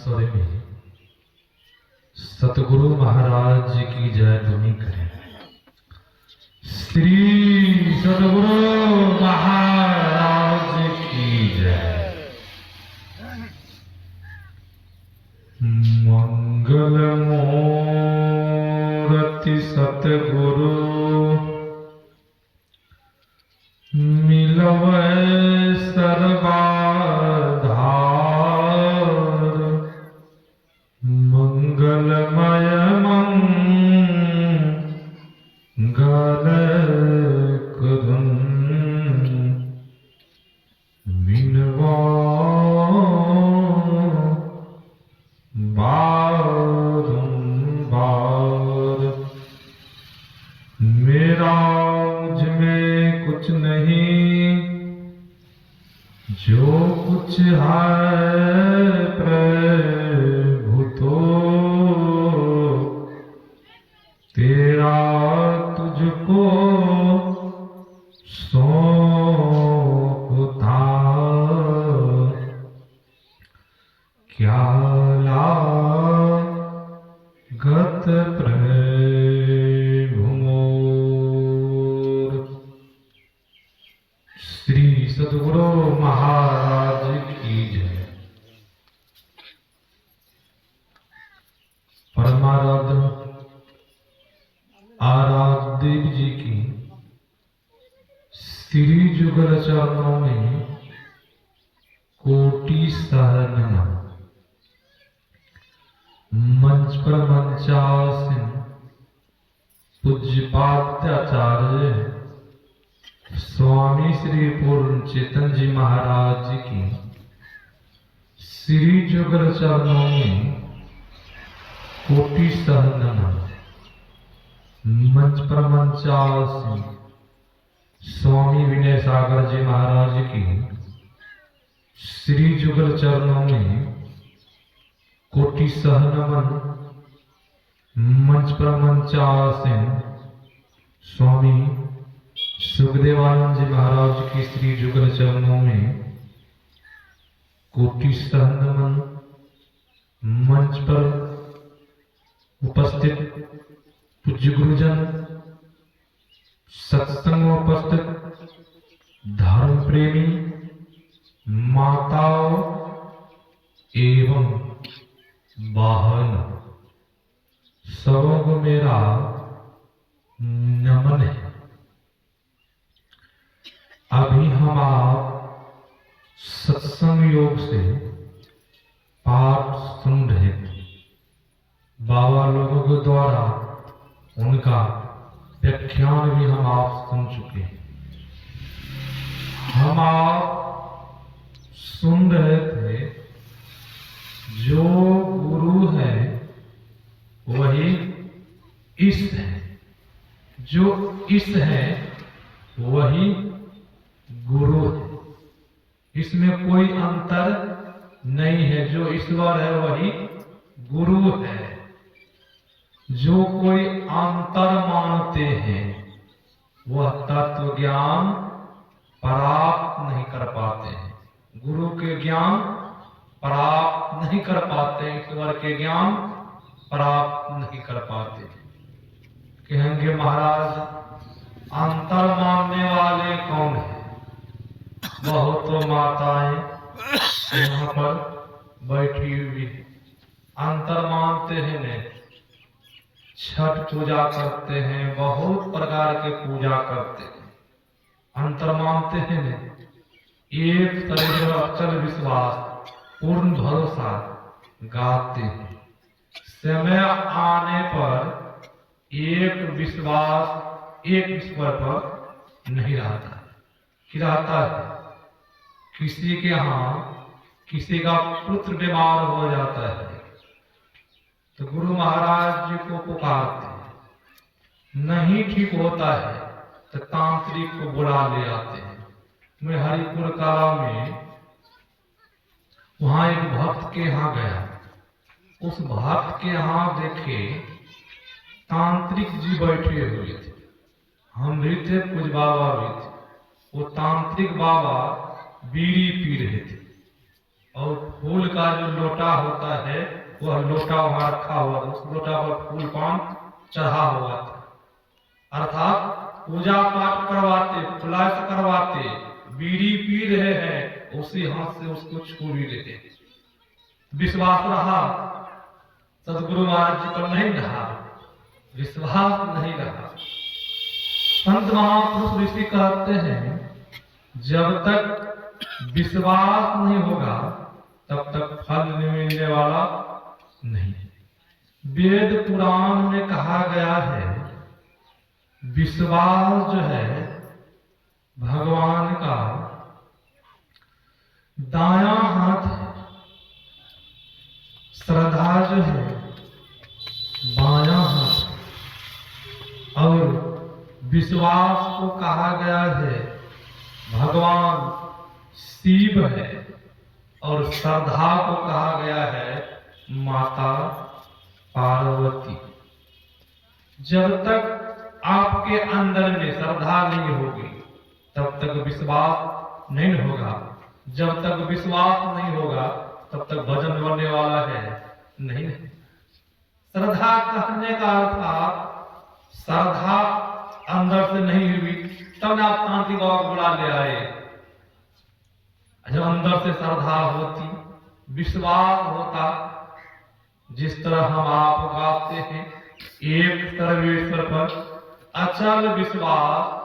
स्वर में सतगुरु महाराज की जय ध्वनि करें। श्री सतगुरु महाराज की जय। मंगल मूर्ति सतगुरु मिलवै सर्वाधार। मंगलमय मंगल करुन मिलवा बारंबार। मेरा मुझ में कुछ नहीं, जो कुछ है प्रभु तो तेरा तुझको सौंपता। क्या लागत प्रभु मोर। श्री सतगुरु महाराज की जय। परमाराध्य आराध्य देव जी की श्री जुगल चरणों में कोटि सहस्र नमन। मंच पर मंचासीन पूज्यपाद्याचार्य स्वामी श्री पूर्ण चेतन जी महाराज की श्री जुगल चरणों में कोटि सहस्र नमन। मंच पर मंचासीन स्वामी विनय सागर जी महाराज की श्री जुगल चरणों में कोटि सहस्र नमन। मंच पर मंचासीन स्वामी सुखदेवानंद जी महाराज की श्री जुगल चरणों में कोटि सहस्र नमन। मंच पर उपस्थित पूज्य गुरुजन, सत्संग में उपस्थित धर्म प्रेमी माताओं एवं बहन, सबों को मेरा नमन है। अभी हम आप सत्संग योग से पाठ सुन रहे थे। बाबा लोगों के द्वारा उनका व्याख्यान भी हम आप सुन चुके हैं। हम आप सुन रहे थे जो गुरु है वही इष्ट है, जो इष्ट है वही गुरु है। इसमें कोई अंतर नहीं है। जो ईश्वर है वही गुरु है। जो कोई अंतर मानते हैं वह तत्व ज्ञान प्राप्त नहीं कर पाते हैं। गुरु के ज्ञान प्राप्त नहीं कर पाते, ईश्वर के ज्ञान प्राप्त नहीं कर पाते। कहेंगे महाराज अंतर मानने वाले कौन है? बहुत तो माताएं यहाँ पर बैठी हुई अंतर मानते हैं ने, छठ पूजा करते हैं, बहुत प्रकार के पूजा करते हैं, अंतर मानते हैं ने। एक तरह अचल विश्वास पूर्ण भरोसा गाते हैं। समय आने पर एक विश्वास एक ईश्वर पर नहीं रहता है। किसी के यहाँ किसी का पुत्र बीमार हो जाता है तो गुरु महाराज जी को पुकारते हैं, नहीं ठीक होता है तो तांत्रिक को बुला ले आते हैं। मैं हरिपुर कला में वहां एक भक्त के यहाँ गया। उस भक्त के यहाँ देखे तांत्रिक जी बैठे हुए थे, हम भी थे, पूज बाबा भी थे। वो तांत्रिक बाबा बीड़ी पी रहे थे। और फूल का जो लोटा होता है वह लोटा वहां रखा हुआ था, उस लोटा पर फूल पान चढ़ा हुआ था। अर्थात पूजा पाठ करवाते, फ्लश करवाते, बीड़ी पी रहे हैं, उसी हाथ से उसको छू भी लेते। विश्वास रहा, सदगुरु महाराज जी पर नहीं रहा, विश्वास नहीं रहा। संत महापुरुष ऋषि कहते हैं जब तक विश्वास नहीं होगा तब तक फल मिलने वाला नहीं। वेद पुराण में कहा गया है विश्वास जो है भगवान का दायां हाथ है, श्रद्धा जो है बायां हाथ है, और विश्वास को कहा गया है भगवान शिव है, और श्रद्धा को कहा गया है माता पार्वती। जब तक आपके अंदर में श्रद्धा नहीं होगी तब तक विश्वास नहीं होगा, जब तक विश्वास नहीं होगा तब तक भजन बनने वाला है नहीं। श्रद्धा कहने का अर्थ श्रद्धा अंदर से नहीं हुई तब आप शांति को बुला ले आए। जब अंदर से श्रद्धा होती, विश्वास होता, जिस तरह हम आप गाते हैं एक सर्वेश्वर पर अचल विश्वास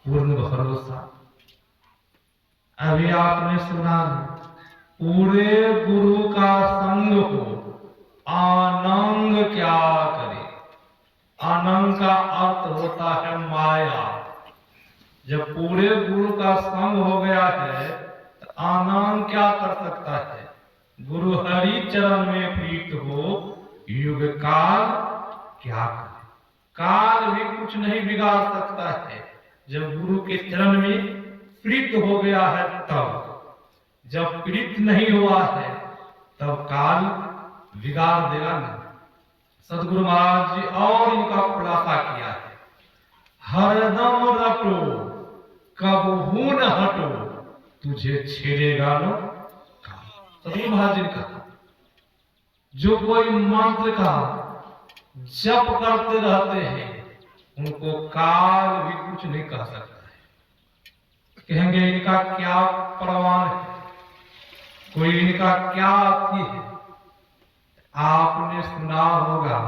पूर्ण भरोसा। अभी आपने सुना पूरे गुरु का संग हो आनंग क्या करे। आनंद का अर्थ होता है माया। जब पूरे गुरु का संग हो गया है तो आनंद क्या कर सकता है? गुरु हरि चरण में प्रीत हो युग काल क्या करे। काल भी कुछ नहीं बिगाड़ सकता है। जब गुरु के चरण में प्रीत हो गया है तब, जब प्रीत नहीं हुआ है तब काल बिगाड़ देगा नहीं। सदगुरु महाराज जी और इनका खुलासा किया है, हरदम रटो कबहू न हटो तुझे छेड़ेगा नो। सदगुरु महाराज जी ने कहा जो कोई मंत्र का जप करते रहते हैं उनको काल भी कुछ नहीं कह सकता है। कहेंगे इनका क्या प्रमाण है, कोई इनका क्या अति है। आपने सुना होगा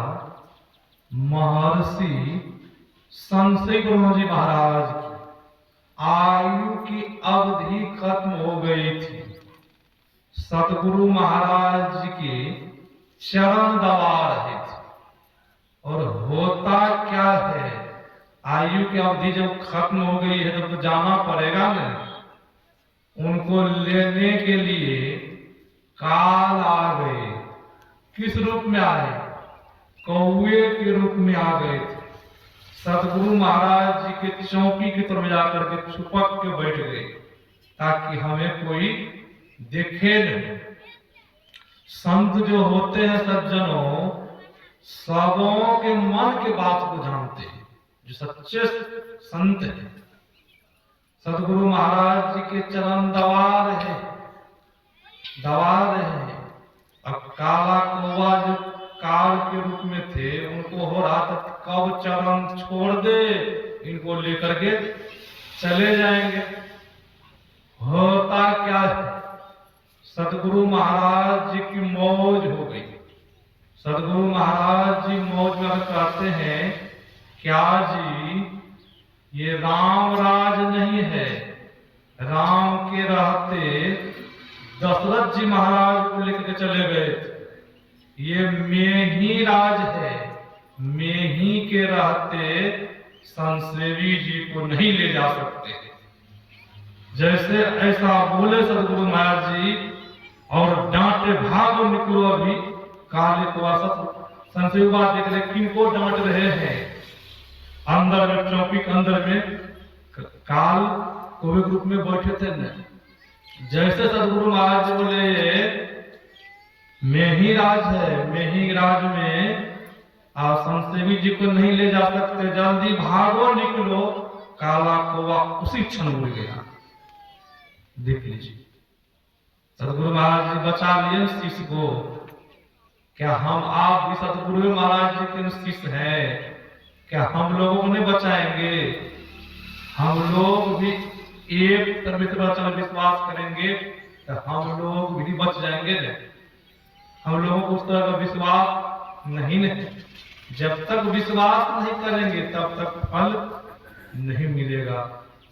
महर्षि संशय ब्रह्म जी महाराज की आयु की अवधि खत्म हो गई थी। सतगुरु महाराज जी के चरण दबा रहे थे। और होता क्या है, आयु की अवधि जब खत्म हो गई है तब तो जाना पड़ेगा ना। उनको लेने के लिए काल आ गए। किस रूप में आए? कौवे के रूप में आ गए थे। सतगुरु महाराज जी के चौकी की तरफ जाकर के छुपक के बैठ गए ताकि हमें कोई देखे नहीं। संत जो होते हैं सज्जनों, सबों के मन के बात को जानते हैं। जो सच्चे संत हैं सतगुरु महाराज जी के चरण दबा रहे हैं। अब काला कौवा जो काल के रूप में थे उनको हो रहा था कब चरण छोड़ दे, इनको लेकर के चले जाएंगे। होता क्या है, सतगुरु महाराज जी की मौज हो गई। सतगुरु महाराज जी मौज में कहते हैं क्या जी ये राम राज नहीं है। राम के रहते दशरथ जी महाराज को लेकर चले गए थे। ये मेही राज है, मेही के रहते संसेवी जी को नहीं ले जा सकते। जैसे ऐसा बोले सतगुरु महाराज जी और डांटे भागो निकलो। अभी काले को संशय बात देख रहे किनको डांट रहे हैं। अंदर में चौकी के अंदर में काल कोवे ग्रुप में बैठे थे न। जैसे सदगुरु महाराज जी बोले मेही राज है, मेही राज में आप संसेवी जी को नहीं ले जा सकते, जल्दी भागो निकलो। काला कौवा उसी क्षण उड़ गया। देख लीजिए सदगुरु महाराज जी बचा लिए शिष्य को। क्या हम आप भी सदगुरु महाराज जी के शिष्य हैं? क्या हम लोगों को नहीं बचाएंगे? हम लोग भी एक परमेश्वर विश्वास करेंगे तो हम लोग भी बच जाएंगे न। हम लोगों को उस तरह का विश्वास नहीं है। जब तक विश्वास नहीं करेंगे तब तक फल नहीं मिलेगा।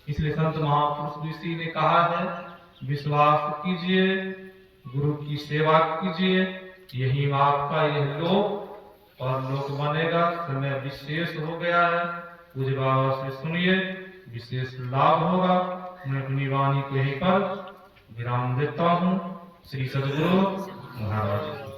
इसलिए संत महापुरुष ऋषि ने कहा है, विश्वास कीजिए, गुरु की सेवा कीजिए, यही आपका यह लोक और लोक बनेगा। समय विशेष हो गया है, पूज्य बाबा से सुनिए, विशेष लाभ होगा। मैं अपनी वाणी को यहीं पर विराम देता हूँ। श्री सद्गुरु महाराज।